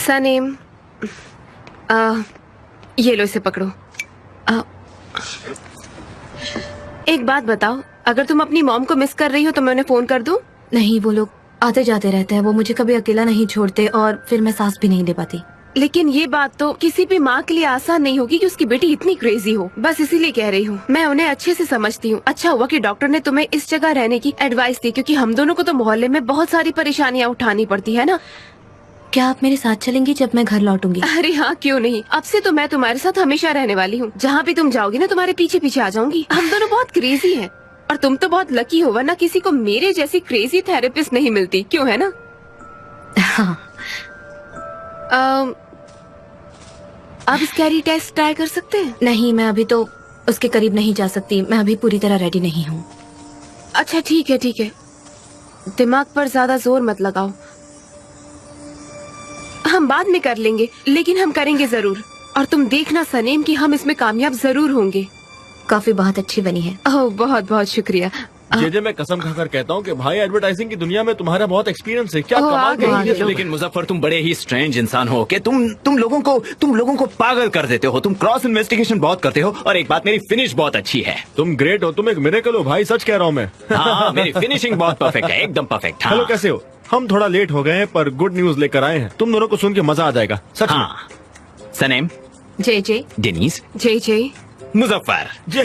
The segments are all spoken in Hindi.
सनेम, ये लो, इसे पकड़ो। एक बात बताओ, अगर तुम अपनी मॉम को मिस कर रही हो तो मैं उन्हें फोन कर दूं? नहीं, वो लोग आते जाते रहते हैं, वो मुझे कभी अकेला नहीं छोड़ते और फिर मैं सांस भी नहीं ले पाती। लेकिन ये बात तो किसी भी माँ के लिए आसान नहीं होगी कि उसकी बेटी इतनी क्रेजी हो। बस इसीलिए कह रही हूँ, मैं उन्हें अच्छे से समझती हूँ। अच्छा हुआ कि डॉक्टर ने तुम्हें इस जगह रहने की एडवाइस दी, क्योंकि हम दोनों को तो मोहल्ले में बहुत सारी परेशानियाँ उठानी पड़ती है ना। क्या आप मेरे साथ चलेंगी जब मैं घर लौटूंगी? अरे हाँ, क्यों नहीं। अब से तो मैं तुम्हारे साथ हमेशा रहने वाली हूँ। जहाँ भी तुम जाओगी ना, तुम्हारे पीछे पीछे आ जाऊंगी। हम दोनों बहुत क्रेजी हैं। और तुम तो बहुत लकी हो, वरना किसी को मेरे जैसी क्रेजी थेरेपिस्ट नहीं मिलती, क्यों है ना? हाँ। आप स्कैरी टेस्ट ट्राई कर सकते हैं? नहीं, मैं अभी तो उसके करीब नहीं जा सकती। मैं अभी पूरी तरह रेडी नहीं हूँ। अच्छा ठीक है, ठीक है। दिमाग पर ज्यादा जोर मत लगाओ, हम बाद में कर लेंगे, लेकिन हम करेंगे जरूर। और तुम देखना सनेम कि हम इसमें कामयाब जरूर होंगे। कॉफी बहुत अच्छी बनी है। ओह, बहुत बहुत शुक्रिया। जे मैं कसम खाकर कहता हूँ कि भाई एडवर्टाइजिंग की दुनिया में तुम्हारा बहुत एक्सपीरियंस है। क्या ओह, कमाल आ गए का ये लोग। लेकिन मुजफ्फर, तुम बड़े ही स्ट्रेंज इंसान हो कि तुम लोगों को पागल कर देते हो। तुम क्रॉस इन्वेस्टिगेशन बहुत करते हो। और एक बात, मेरी फिनिश बहुत अच्छी है। तुम ग्रेट हो, तुम एक मिरेकल हो भाई, सच कह रहा हूँ मैं। हाँ, मेरी फिनिशिंग बहुत परफेक्ट है, एकदम परफेक्ट। हेलो, कैसे हो? हम थोड़ा लेट हो गए हैं पर गुड न्यूज लेकर आए हैं। तुम दोनों को सुन के मजा आ जाएगा, सच में। हाँ, सनेम, जय जय, डेनीज, जय जय। मुजफ्फर। जे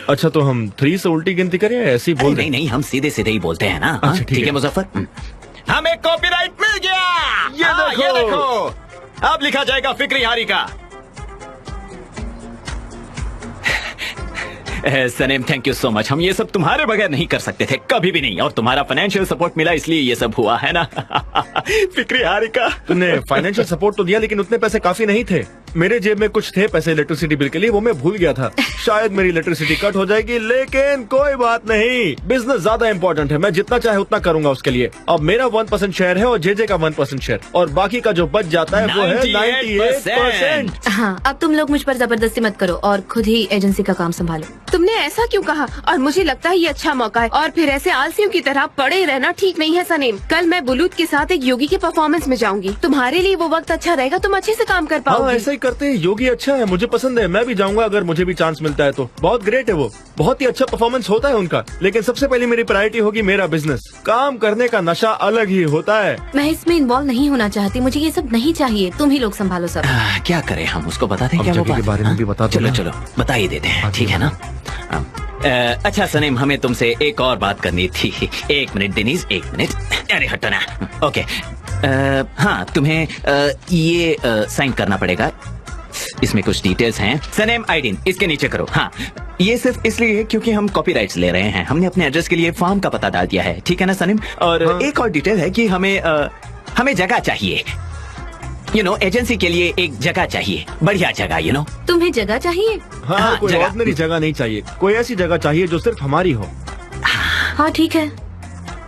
अच्छा, तो हम 3 से उल्टी गिनती करें या ऐसे ही बोल नहीं नहीं, हम सीधे सीधे ही बोलते हैं ना। अच्छा, ठीक ठीक है है। मुजफ्फर, हमें कॉपीराइट मिल गया। ये देखो, अब लिखा जाएगा फिक्री हारी का। सनेम, थैंक यू सो मच। हम ये सब तुम्हारे बगैर नहीं कर सकते थे, कभी भी नहीं। और तुम्हारा फाइनेंशियल सपोर्ट मिला, इसलिए ये सब हुआ है ना। फिक्री हारी का। तुमने फाइनेंशियल सपोर्ट तो दिया, लेकिन उतने पैसे काफी नहीं थे। मेरे जेब में कुछ थे पैसे इलेक्ट्रिसिटी बिल के लिए, वो मैं भूल गया था। शायद मेरी इलेक्ट्रिसिटी कट हो जाएगी, लेकिन कोई बात नहीं। बिजनेस ज्यादा इंपॉर्टेंट है, मैं जितना चाहे उतना करूंगा उसके लिए। अब मेरा 1% शेयर है और जे का 1% शेयर, और बाकी का जो बच जाता है वो है 98%। हाँ, अब तुम लोग मुझ पर जबरदस्ती मत करो और खुद ही एजेंसी का काम संभालो। तुमने ऐसा क्यों कहा? और मुझे लगता है ये अच्छा मौका है, और फिर ऐसे आलसियों की तरह पड़े रहना ठीक नहीं है सनेम। कल मैं बुलूत के साथ एक योगी के परफॉर्मेंस में जाऊंगी। तुम्हारे लिए वो वक्त अच्छा रहेगा, तुम अच्छे से काम कर हाँ, पाओगे। ऐसा ही करते हैं। योगी अच्छा है, मुझे पसंद है, मैं भी जाऊंगा अगर मुझे भी चांस मिलता है तो। बहुत ग्रेट है वो, बहुत ही अच्छा परफॉर्मेंस होता है उनका। लेकिन सबसे पहले मेरी प्रायोरिटी होगी मेरा बिजनेस। काम करने का नशा अलग ही होता है। मैं इसमें इन्वॉल्व नहीं होना चाहती, मुझे ये सब नहीं चाहिए। तुम ही लोग संभालो सब। क्या करें, हम उसको बता दें अब क्या वो जगह के बात? बारे में भी बता दो चलो ना। चलो, बता ही देते हैं, ठीक है ना। अच्छा सनीम, हमें तुमसे एक और बात करनी थी। 1 मिनट डेनीज, 1 मिनट। अरे हटो ना। ओके, हाँ, तुम्हें ये साइन करना पड़ेगा। इसमें कुछ डिटेल्स हैं। सनेम आइडिन, इसके नीचे करो। हाँ, ये सिर्फ इसलिए है क्योंकि हम कॉपीराइट्स ले रहे हैं। हमने अपने एड्रेस के लिए फार्म का पता डाल दिया है, ठीक है ना सनीम? और हाँ। एक और डिटेल है कि हमें जगह चाहिए। एजेंसी के लिए एक जगह चाहिए, बढ़िया जगह। तुम्हें जगह चाहिए? हाँ, कोई जगह। ऑर्डिनरी जगह नहीं चाहिए, कोई ऐसी जगह चाहिए जो सिर्फ हमारी हो। हाँ ठीक है,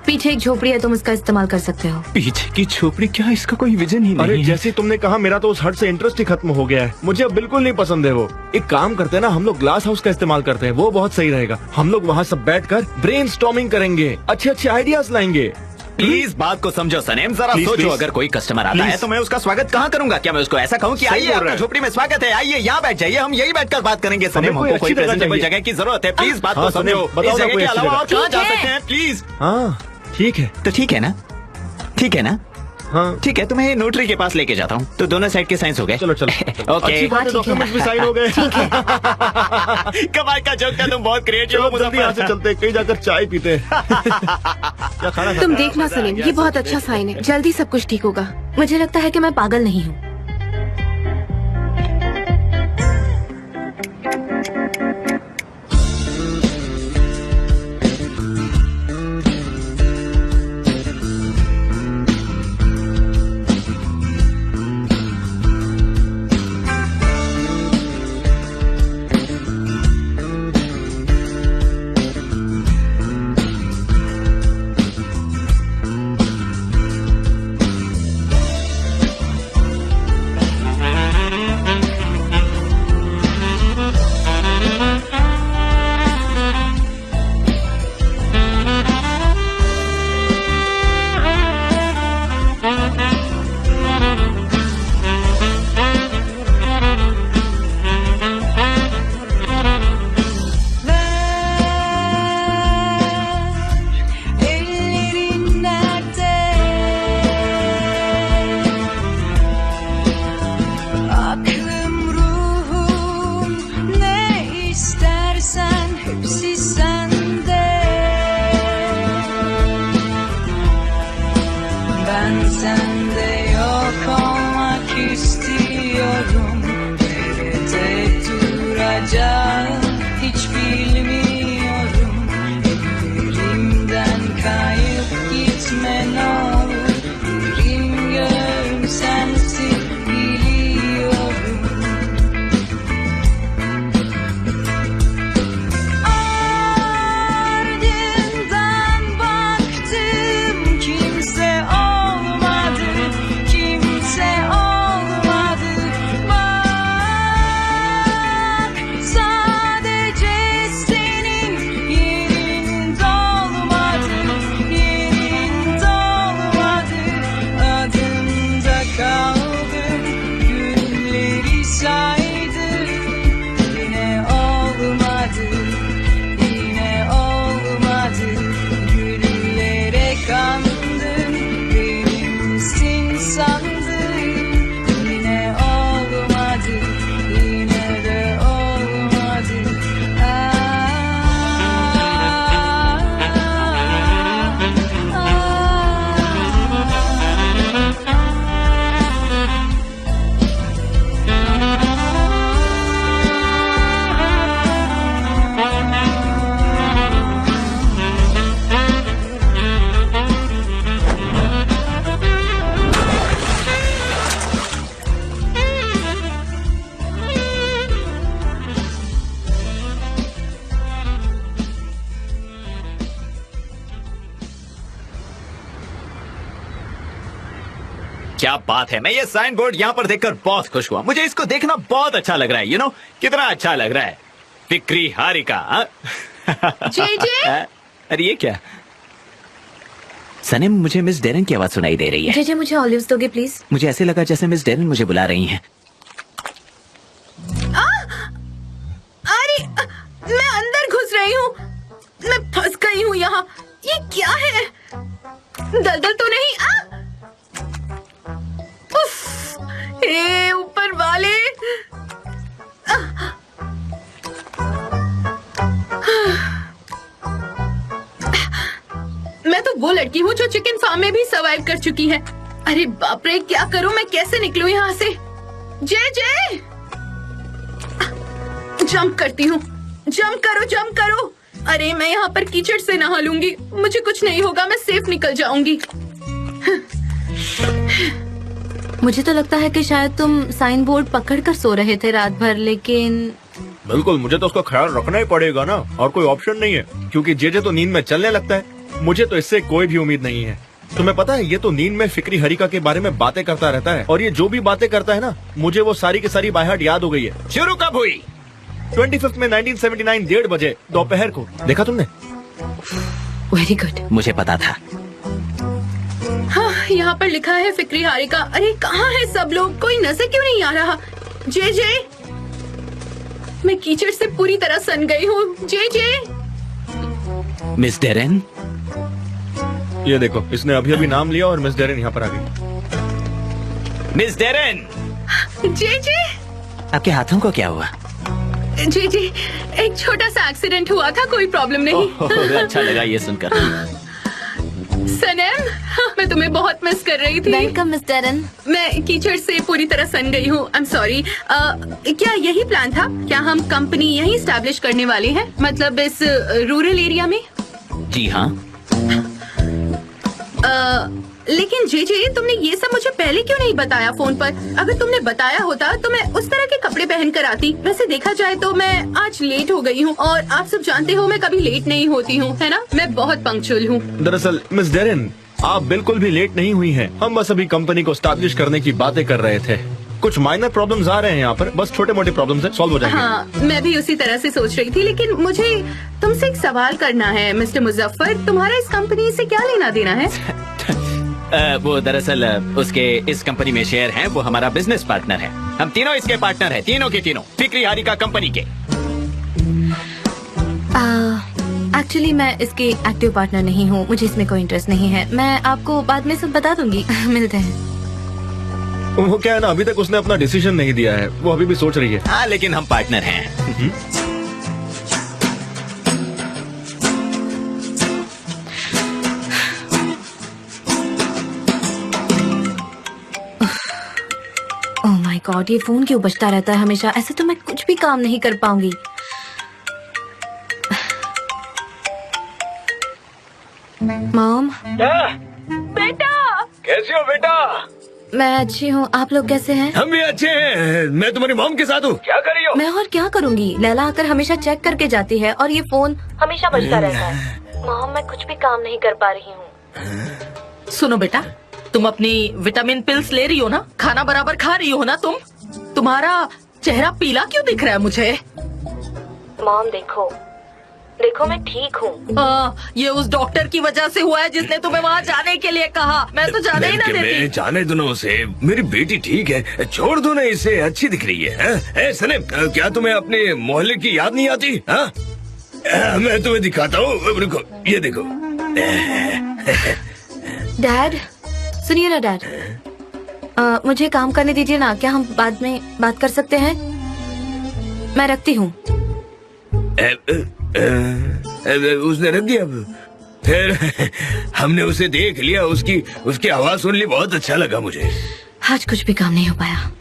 पीछे एक झोपड़ी है, तुम इसका इस्तेमाल कर सकते हो। पीछे की झोपड़ी? क्या इसका कोई विजन ही अरे नहीं है? जैसे तुमने कहा, मेरा तो उस हट से इंटरेस्ट ही खत्म हो गया है। मुझे अब बिल्कुल नहीं पसंद है वो। एक काम करते हैं ना, हम लोग ग्लास हाउस का इस्तेमाल करते हैं, वो बहुत सही रहेगा। हम लोग वहाँ सब बैठकर ब्रेनस्टॉर्मिंग करेंगे, अच्छे अच्छे आइडियाज लाएंगे। प्लीज बात को समझो सनेम, जरा Please, सोचो। please. अगर कोई कस्टमर आता Please. है तो मैं उसका स्वागत कहाँ करूंगा? क्या मैं उसको ऐसा कहूँ कि सही आइए बोल आपका रहे हैं। झोपड़ी में स्वागत है, आइए यहाँ बैठ जाइए, हम यही बैठकर बात करेंगे। सनेम, कोई हमको कोई अच्छी जगह प्रेजेंटेबल चाहिए। जगह की जरूरत है। प्लीज बात हाँ, को सनेम, समझो। बताओ इस ना जगह कोई के अच्छी अलावा जगह। और कहाँ जा ठीक है। सकते हैं? प्लीज। हाँ ठीक है। तो ठीक है ना, ठीक है ना, हाँ ठीक है, तुम्हें नोटरी के पास लेके जाता हूँ। तो दोनों साइड के साइंस हो गए। चलो चलो। ओके। अच्छी बात है, ठीक है। डॉक्यूमेंट्स भी साइन हो गए। कमाल का जोक था, तुम बहुत क्रिएटिव हो चलो जल्दी यहाँ से मुजफ्फर। चलते हैं, कहीं जाकर चाय पीते हैं। क्या खाना तुम देखना सनेम, ये बहुत अच्छा साइन है, जल्दी सब कुछ ठीक होगा। मुझे लगता है कि मैं पागल नहीं हूँ। क्या बात है, मैं ये साइन बोर्ड यहाँ पर देखकर बहुत खुश हुआ। मुझे इसको देखना बहुत अच्छा लग रहा है। यू नो कितना अच्छा लग रहा है। फिक्री हारिका। जेजे। अरे ये क्या? सनम, मुझे मिस डेरन की आवाज सुनाई दे रही है। जेजे मुझे ऑलिव्स दोगे प्लीज? मुझे ऐसे लगा जैसे मिस डेरन मुझे बुला रही हैं। अरे मैं अंदर घुस रही हूँ, मैं फंस गई हूँ यहाँ। ये क्या है? दलदल तो नहीं? उफ, हे ऊपर वाले। मैं तो वो लड़की हूँ जो चिकन फार्म में भी सर्वाइव कर चुकी है। अरे बाप रे, क्या करूँ मैं? कैसे निकलूँ यहाँ से? जे जंप करती हूँ। जंप करो, जंप करो। अरे मैं यहाँ पर कीचड़ से नहा लूंगी, मुझे कुछ नहीं होगा, मैं सेफ निकल जाऊंगी। मुझे तो लगता है कि शायद तुम साइन बोर्ड पकड़ कर सो रहे थे रात भर, लेकिन बिल्कुल, मुझे तो उसका ख्याल रखना ही पड़ेगा ना, और कोई ऑप्शन नहीं है, क्योंकि जेजे तो नींद में चलने लगता है। मुझे तो इससे कोई भी उम्मीद नहीं है। तुम्हें पता है, ये तो नींद में फिक्री हरिका के बारे में बातें करता रहता है, और ये जो भी बातें करता है ना, मुझे वो सारी की सारी बाय हार्ट याद हो गई है। शुरू कब हुई? 25 में 1979 1:30 बजे दोपहर को। देखा तुमने? Very good. मुझे पता था। हाँ, यहाँ पर लिखा है फिक्री हारिका। अरे कहाँ है सब लोग? कोई नजर क्यों नहीं आ रहा? जे मैं कीचड़ से पूरी तरह सन गई हूँ। जे मिस डेरन, ये देखो, इसने अभी अभी नाम लिया और मिस डेरन यहाँ पर आ गई। मिस डेरन, जे आपके हाथों को क्या हुआ? जी एक छोटा सा एक्सीडेंट हुआ था, कोई प्रॉब्लम नहीं। अच्छा लगा ये सुनकर। सनम, मैं तुम्हें बहुत मिस कर रही थी। Welcome miss Darren. मैं कीचड़ से पूरी तरह सन गई हूँ। I am sorry. क्या यही प्लान था? क्या हम कंपनी यही स्टैब्लिश करने वाले हैं, मतलब इस रूरल एरिया में? जी हाँ। लेकिन जे तुमने ये सब मुझे पहले क्यों नहीं बताया फोन पर? अगर तुमने बताया होता तो मैं उस तरह के कपड़े पहन कर आती। वैसे देखा जाए तो मैं आज लेट हो गई हूँ, और आप सब जानते हो मैं कभी लेट नहीं होती हूँ, है ना? मैं बहुत पंक्चुअल हूँ। दरअसल मिस डेरन, आप बिल्कुल भी लेट नहीं हुई हैं। हम बस अभी कंपनी को स्टैब्लिश करने की बातें कर रहे थे। कुछ माइनर प्रॉब्लम्स आ रहे हैं यहाँ पर, बस छोटे मोटे प्रॉब्लम्स हैं, सॉल्व हो जाएंगे। हाँ, मैं भी उसी तरह से सोच रही थी, लेकिन मुझे तुमसे एक सवाल करना है मिस्टर मुजफ्फर। तुम्हारा इस कंपनी से क्या लेना देना है? वो दरअसल उसके इस कंपनी में शेयर हैं, वो हमारा बिजनेस पार्टनर है। हम तीनों इसके पार्टनर हैं, तीनों के तीनों फिक्री हारिका कंपनी के। एक्चुअली मैं इसकी एक्टिव पार्टनर नहीं हूँ, मुझे इसमें कोई इंटरेस्ट नहीं है। मैं आपको बाद में सब बता दूंगी। मिलते हैं। वो क्या है ना, अभी तक उसने अपना डिसीजन नहीं दिया है, वो अभी भी सोच रही है। हाँ, लेकिन हम पार्टनर हैं। ओह माय गॉड, ये फोन क्यों बजता रहता है हमेशा? ऐसे तो मैं कुछ भी काम नहीं कर पाऊंगी। मॉम। बेटा, कैसी हो बेटा? मैं अच्छी हूँ, आप लोग कैसे हैं? हम भी अच्छे हैं। मैं तुम्हारी मॉम के साथ हूँ। क्या कर रही हो? मैं और क्या करूँगी? लैला आकर हमेशा चेक करके जाती है, और ये फोन हमेशा बजता रहता है। मॉम, मैं कुछ भी काम नहीं कर पा रही हूँ। सुनो बेटा, तुम अपनी विटामिन पिल्स ले रही हो ना? खाना बराबर खा रही हो ना तुम? तुम्हारा चेहरा पीला क्यों दिख रहा है मुझे? मॉम देखो मैं ठीक हूँ। ये उस डॉक्टर की वजह से हुआ है जिसने तुम्हें वहाँ जाने के लिए कहा। मैं तो जाने ही ना मैं देती। जाने दो ना उसे, मेरी बेटी ठीक है, छोड़ दो ना इसे, अच्छी दिख रही है। सने, क्या तुम्हें अपने मोहल्ले की याद नहीं आती? मैं तुम्हें दिखाता हूँ, रुको, ये देखो। डैड सुनिए ना डैड, मुझे काम करने दीजिए ना, क्या हम बाद में बात कर सकते हैं? मैं रखती हूँ। उसने रख दिया। फिर हमने उसे देख लिया, उसकी आवाज सुन ली, बहुत अच्छा लगा मुझे। आज कुछ भी काम नहीं हो पाया।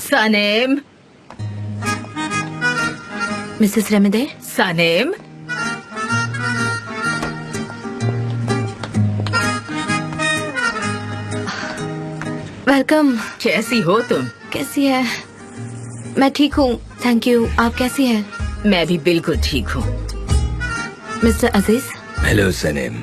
सनेम, मिसेस रेमेदे। सनेम, वेलकम। कैसी हो तुम? कैसी है? मैं ठीक हूँ, थैंक यू। आप कैसी हैं? मैं भी बिल्कुल ठीक हूँ। मिस्टर अजीज। हेलो सनीम।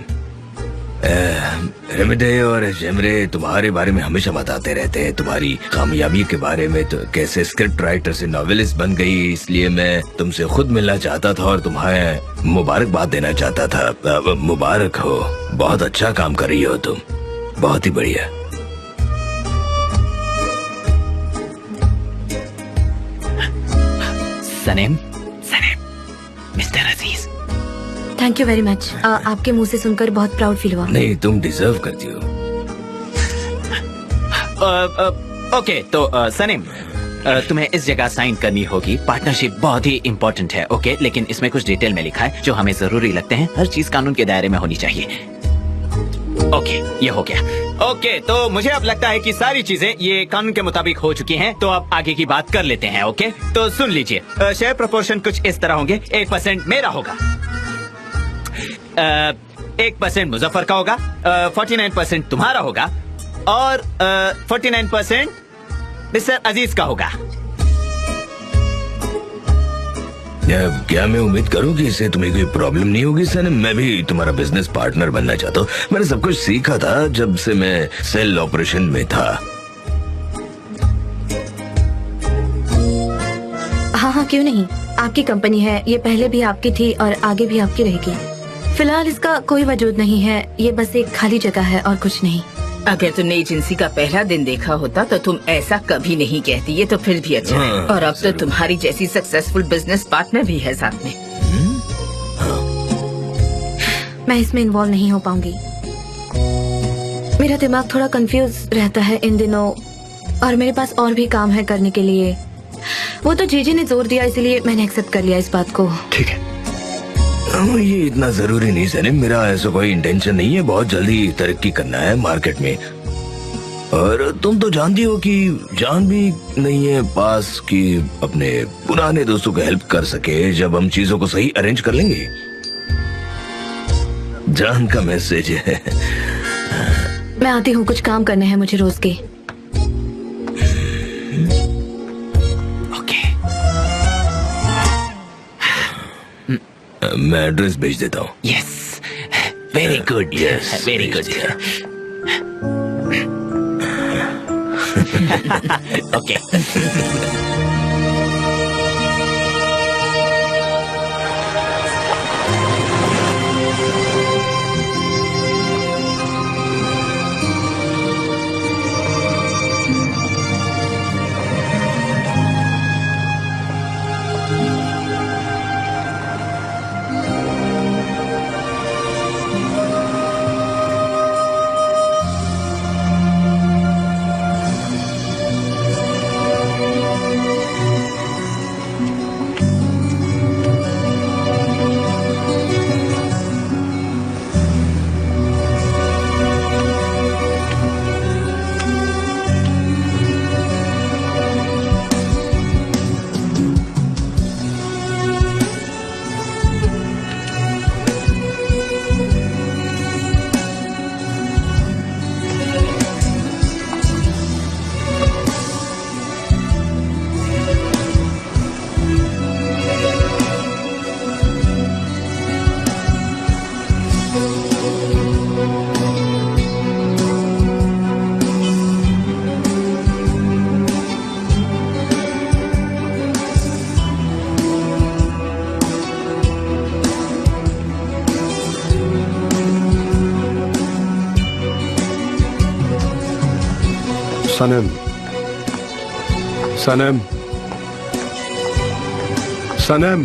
रेमिडे और जेमरे तुम्हारे बारे में हमेशा बताते रहते हैं, तुम्हारी कामयाबी के बारे में, तो कैसे स्क्रिप्ट राइटर से नॉवेलिस्ट बन गई। इसलिए मैं तुमसे खुद मिलना चाहता था और तुम्हें मुबारकबाद देना चाहता था। मुबारक हो, बहुत अच्छा काम कर रही हो तुम, बहुत ही बढ़िया। Sanam, mister Aziz. Thank you very much. आपके मुंह से सुनकर बहुत प्राउड फील हुआ। नहीं, तुम डिजर्व करती हो। ओके, तो सनीम, तुम्हें इस जगह साइन करनी होगी। पार्टनरशिप बहुत ही इम्पोर्टेंट है, ओके? लेकिन इसमें कुछ डिटेल में लिखा है जो हमें जरूरी लगते हैं। हर चीज कानून के दायरे में होनी चाहिए। ओके, ये हो गया। ओके, तो मुझे अब लगता है कि सारी चीजें ये कानून के मुताबिक हो चुकी हैं, तो अब आगे की बात कर लेते हैं। ओके, तो सुन लीजिए, शेयर प्रोपोर्शन कुछ इस तरह होंगे। 1% मेरा होगा, 1% मुजफ्फर का होगा, 49% तुम्हारा होगा और 49% मिस्टर अजीज का होगा। क्या मैं उम्मीद करूं कि इससे तुम्हें कोई प्रॉब्लम नहीं होगी सर? मैं भी तुम्हारा बिजनेस पार्टनर बनना चाहता हूँ। मैंने सब कुछ सीखा था जब से मैं सेल ऑपरेशन में था। हाँ, क्यों नहीं। आपकी कंपनी है, ये पहले भी आपकी थी और आगे भी आपकी रहेगी। फिलहाल इसका कोई वजूद नहीं है, ये बस एक खाली जगह है और कुछ नहीं। अगर तुमने एजेंसी का पहला दिन देखा होता तो तुम ऐसा कभी नहीं कहती। ये तो फिर भी अच्छा है। और अब तो तुम्हारी जैसी सक्सेसफुल बिजनेस पार्टनर भी है साथ में। मैं इसमें इन्वॉल्व नहीं हो पाऊंगी। मेरा दिमाग थोड़ा कंफ्यूज रहता है इन दिनों और मेरे पास और भी काम है करने के लिए। वो तो जीजी ने जोर दिया, इसलिए मैंने एक्सेप्ट कर लिया इस बात को। ठीक है, ये इतना जरूरी नहीं सनीम, मेरा ऐसा कोई इंटेंशन नहीं है। बहुत जल्दी तरक्की करना है मार्केट में, और तुम तो जानती हो कि जान भी नहीं है पास कि अपने पुराने दोस्तों को हेल्प कर सके जब हम चीजों को सही अरेंज कर लेंगे। जान का मैसेज है। मैं आती हूँ, कुछ काम करने हैं मुझे रोज के। मैं एड्रेस भेज देता हूँ। Yes, very good, yes, very good. Okay, Sanam, Sanam, Sanam.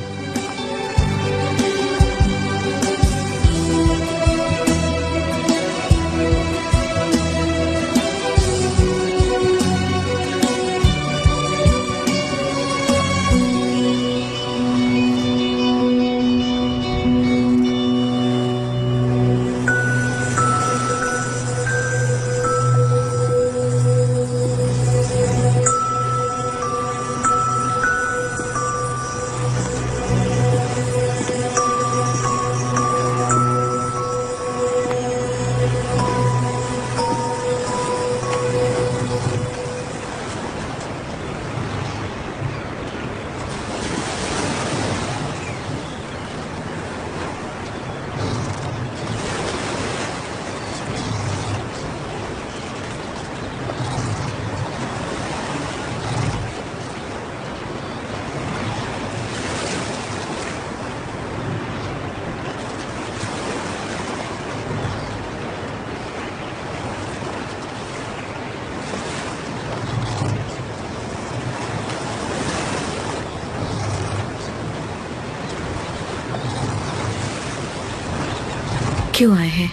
क्यों आए हैं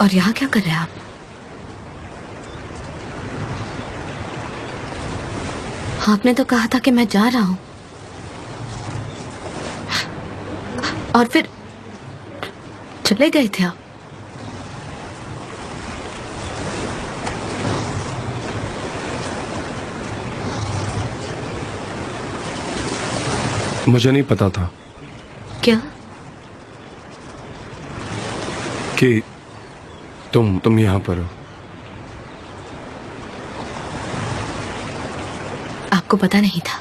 और यहाँ क्या कर रहे हैं आप? आपने तो कहा था कि मैं जा रहा हूँ और फिर चले गए थे आप। मुझे नहीं पता था क्या? कि तुम यहाँ पर हो। आपको पता नहीं था?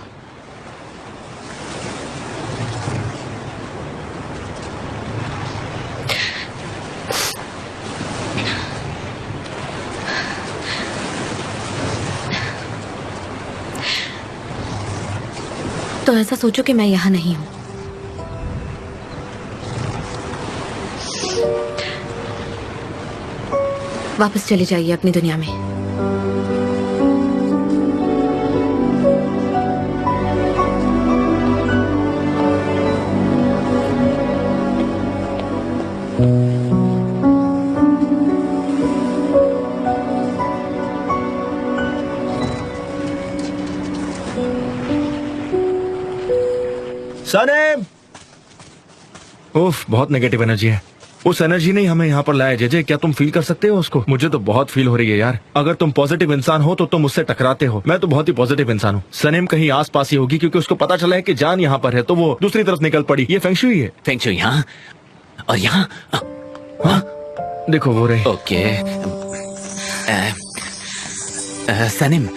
तो ऐसा सोचो कि मैं यहाँ नहीं हूँ। वापस चले जाइए अपनी दुनिया में। सनेम! उफ, बहुत नेगेटिव एनर्जी है। उस एनर्जी ने हमें यहाँ पर लाया। जेजे, क्या तुम फील कर सकते हो उसको? मुझे तो बहुत फील हो रही है यार। अगर तुम पॉजिटिव इंसान हो तो तुम मुझसे टकराते हो। मैं तो बहुत ही पॉजिटिव इंसान हूँ। सनेम कहीं आस पास ही होगी क्योंकि उसको पता चला है कि जान यहाँ पर है तो वो दूसरी तरफ निकल पड़ी। ये फेंगशुई है। फेंगशुई यहाँ और यहाँ। हाँ? देखो वो रहे। ओके। सनीम,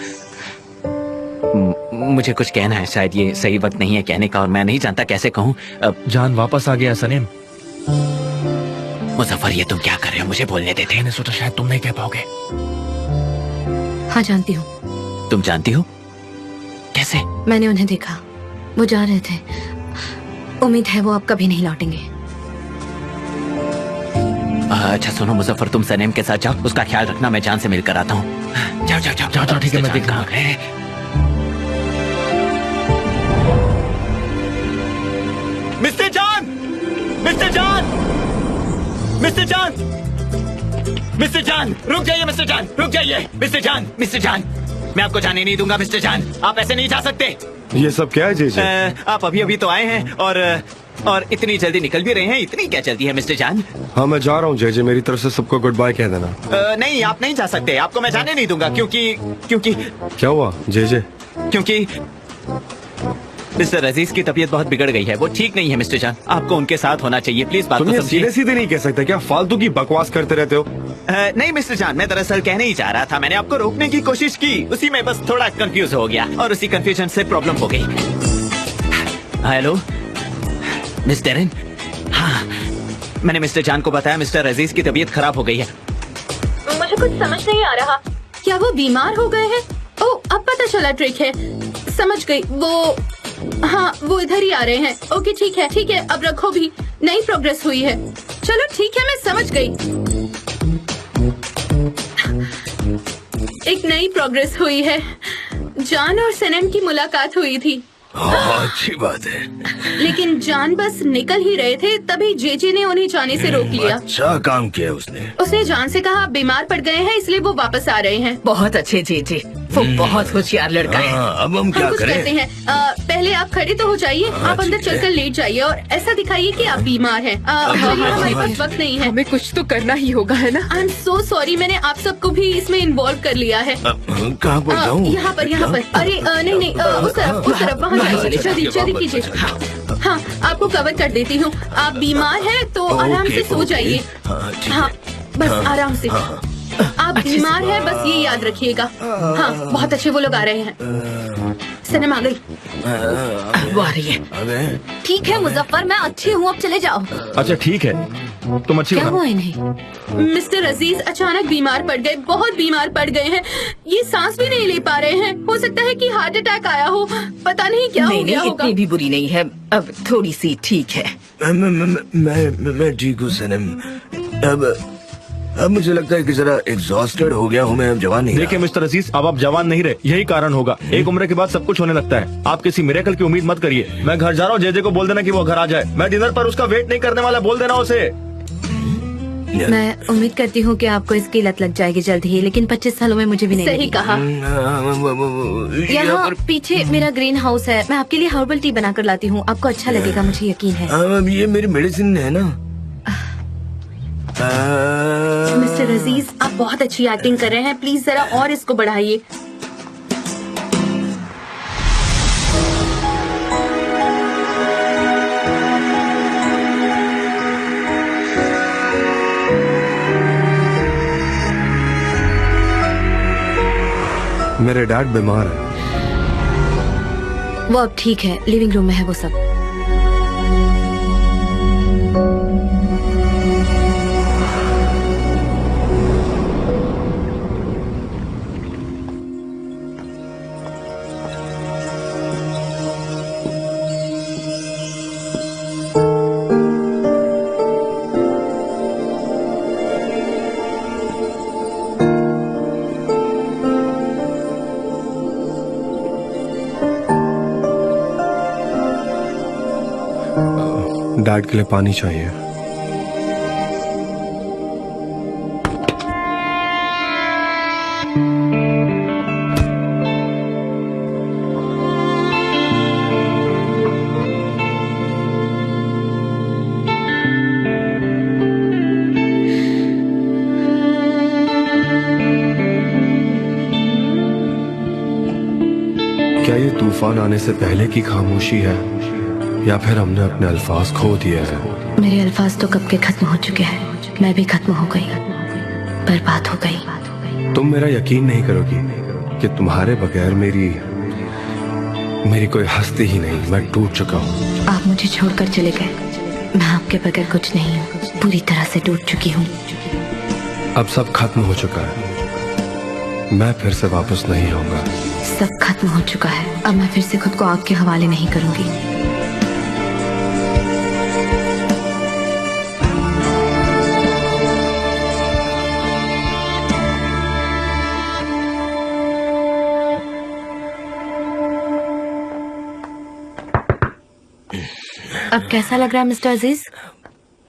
मुझे कुछ कहना है। शायद ये सही वक्त नहीं है कहने का और मैं नहीं जानता कैसे कहूँ। जान वापस आ गया सनेम। मुजफ्फर, ये तुम क्या कर रहे हो? मुझे बोलने देते। मैंने सोचा शायद तुम नहीं कह पाओगे। हाँ, जानती हूँ। तुम जानती हो? कैसे? मैंने उन्हें देखा, वो जा रहे थे। उम्मीद है वो अब कभी नहीं लौटेंगे। अच्छा सुनो मुजफ्फर, तुम सनेम के साथ जाओ, उसका ख्याल रखना। मैं जान से मिलकर आता हूँ। जाओ जाओ जाओ जाओ जाओ। ठीक है, मैं देखता हूँ। मिस्टर जान! मिस्टर जान! मिस्टर जान! मिस्टर जान! रुक जाइए मिस्टर जान! रुक जाइए मिस्टर जान! मिस्टर जान, मैं आपको जाने नहीं दूंगा। मिस्टर जान, आप ऐसे नहीं जा सकते। ये सब क्या है जेजे? आप अभी अभी तो आए हैं और इतनी जल्दी निकल भी रहे हैं। इतनी क्या जल्दी है मिस्टर जान? हाँ, मैं जा रहा हूँ जेजे। मेरी तरफ से सबको गुड बाय कह देना। नहीं, आप नहीं जा सकते। आपको मैं जाने नहीं दूंगा क्योंकि क्या हुआ जेजे? क्योंकि मिस्टर अजीज की तबीयत बहुत बिगड़ गई है। वो ठीक नहीं है मिस्टर जान। आपको उनके साथ होना चाहिए। प्लीज बात तुम को ये समझिए। सीधे सीधे नहीं कह सकते क्या? फालतू की बकवास करते रहते हो। नहीं मिस्टर जान, मैं दरअसल कहने ही चाह रहा था। मैंने आपको रोकने की कोशिश की, उसी में बस थोड़ा कंफ्यूज हो गया और उसी कंफ्यूजन से प्रॉब्लम हो गई। Hello miss Darren. हाँ, मैंने मिस्टर जान को बताया मिस्टर अजीज की तबीयत खराब हो गई है। मुझे कुछ समझ नहीं आ रहा। क्या वो बीमार हो गए हैं? ओह, अब पता चला ट्रिक है। समझ गई। वो इधर ही आ रहे हैं। ओके ठीक है, अब रखो भी। नई प्रोग्रेस हुई है। चलो ठीक है, मैं समझ गई। एक नई प्रोग्रेस हुई है। जान और सनम की मुलाकात हुई थी। हाँ, अच्छी बात है। लेकिन जान बस निकल ही रहे थे तभी जेजे ने उन्हें जाने से रोक लिया। अच्छा काम किया उसने। उसने जान से कहा बीमार पड़ गए हैं इसलिए वो वापस आ रहे हैं। बहुत अच्छे जेजे, वो बहुत होशियार लड़का है। हाँ, अब हम क्या कुछ करें? करते हैं। पहले आप खड़े तो हो जाइए। आप अंदर ठीक है। चलकर लेट जाइए और ऐसा दिखाइए कि आप बीमार हैं। चलिए, हमारे पास वक्त नहीं है। हमें कुछ तो करना ही होगा, है ना? आई एम सो सॉरी, मैंने आप सबको भी इसमें इन्वॉल्व कर लिया है। कहाँ पर जाऊँ? यहाँ पर। अरे नहीं, उस तरफ वहाँ जाइए। जल्दी कीजिए। हाँ, आपको कवर कर देती हूँ। आप बीमार हैं तो आराम से सो जाइए। हाँ, बस आराम से। आप बीमार हैं, बस ये याद रखिएगा। हाँ, बहुत अच्छे वो लोग आ रहे हैं। सनम आ गई। वो आ रही है। ठीक है मुजफ्फर, मैं अच्छी हूँ, अब चले जाओ। अच्छा ठीक है, तुम अच्छी क्या हो ना? हुआ इन्हें? मिस्टर अजीज अचानक बीमार पड़ गए, बहुत बीमार पड़ गए हैं। ये सांस भी नहीं ले पा रहे हैं। हो सकता है कि हार्ट अटैक आया हो। पता नहीं क्या हो गया होगा। इतनी भी बुरी नहीं है, अब थोड़ी सी ठीक है। मैं ठीक हूँ सनम। अब अब मुझे लगता है कि जरा एग्जॉस्टेड हो गया हूँ मैं, अब जवान नहीं देखिए रहा। मिस्टर अजीज, अब आप जवान नहीं रहे, यही कारण होगा। एक उम्र के बाद सब कुछ होने लगता है। आप किसी मिरेकल की उम्मीद मत करिए। मैं घर जा रहा हूँ, जेजे को बोल देना कि वो घर आ जाए। मैं डिनर पर उसका वेट नहीं करने वाला, बोल देना उसे। मैं उम्मीद करती हूँ कि आपको इसकी लत लग जाएगी जल्द ही, लेकिन 25 सालों में मुझे भी नहीं सही लगी। कहा। यहाँ पीछे मेरा ग्रीन हाउस है, मैं आपके लिए हर्बल टी बनाकर लाती हूँ, आपको अच्छा लगेगा, मुझे यकीन है। ये मेरी मेडिसिन है ना। मिस्टर अजीज, आप बहुत अच्छी एक्टिंग कर रहे हैं, प्लीज जरा और इसको बढ़ाइए। मेरे डैड बीमार है। वो अब ठीक है, लिविंग रूम में है वो सब। डैड के लिए पानी चाहिए। क्या ये तूफान आने से पहले की खामोशी है या फिर हमने अपने अल्फाज खो दिए हैं? मेरे अल्फाज तो कब के खत्म हो चुके हैं, मैं भी खत्म हो गई, बर्बाद हो गई। तुम मेरा यकीन नहीं करोगी कि तुम्हारे बगैर मेरी कोई हस्ती ही नहीं। मैं टूट चुका हूँ। आप मुझे छोड़कर चले गए, मैं आपके बगैर कुछ नहीं हूँ, पूरी तरह से टूट चुकी हूँ। अब सब खत्म हो चुका है, मैं फिर से वापस नहीं आऊंगा। सब खत्म हो चुका है, अब मैं फिर से खुद को आग के हवाले नहीं करूंगी। अब कैसा लग रहा है मिस्टर अजीज?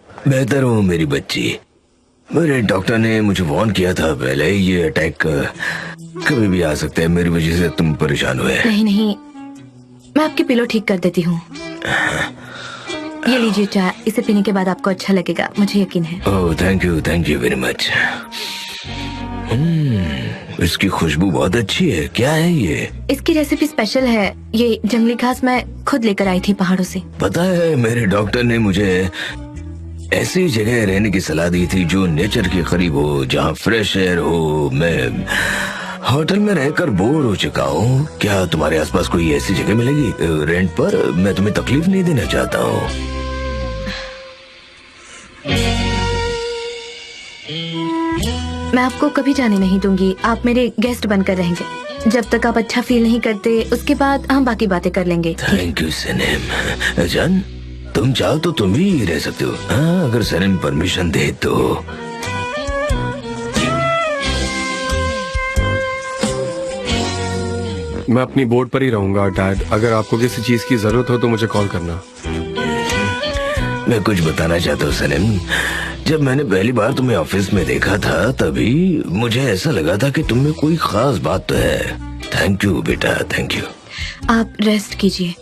बेहतर हूँ मेरी बच्ची। मेरे डॉक्टर ने मुझे वार्न किया था पहले, ये अटैक कभी भी आ सकता है। मेरी वजह से तुम परेशान हुए। नहीं नहीं, मैं आपकी पिलो ठीक कर देती हूँ। ये लीजिए चाय, इसे पीने के बाद आपको अच्छा लगेगा, मुझे यकीन है। Oh thank you very much. इसकी खुशबू बहुत अच्छी है। क्या है ये? इसकी रेसिपी स्पेशल है, ये जंगली घास मैं खुद लेकर आई थी पहाड़ों से। पता है, मेरे डॉक्टर ने मुझे ऐसी जगह रहने की सलाह दी थी जो नेचर के करीब हो, जहाँ फ्रेश एयर हो। मैं होटल में रहकर बोर हो चुका हूँ। क्या तुम्हारे आसपास कोई ऐसी जगह मिलेगी रेंट पर? मैं तुम्हें तकलीफ नहीं देना चाहता हूँ। मैं आपको कभी जाने नहीं दूंगी, आप मेरे गेस्ट बनकर रहेंगे। जब तक आप अच्छा फील नहीं करते, उसके बाद हम बाकी बातें कर लेंगे। थैंक यू सनम। जान, तुम चाहो तो तुम भी रह सकते हो, हाँ, अगर सनम परमिशन दे तो। मैं अपनी बोर्ड पर ही रहूंगा डैड। अगर आपको किसी चीज की जरूरत हो तो मुझे कॉल करना। मैं कुछ बताना चाहता हूँ सनम। जब मैंने पहली बार तुम्हें ऑफिस में देखा था, तभी मुझे ऐसा लगा था कि तुम में कोई खास बात तो है। थैंक यू बेटा, थैंक यू। आप रेस्ट कीजिए।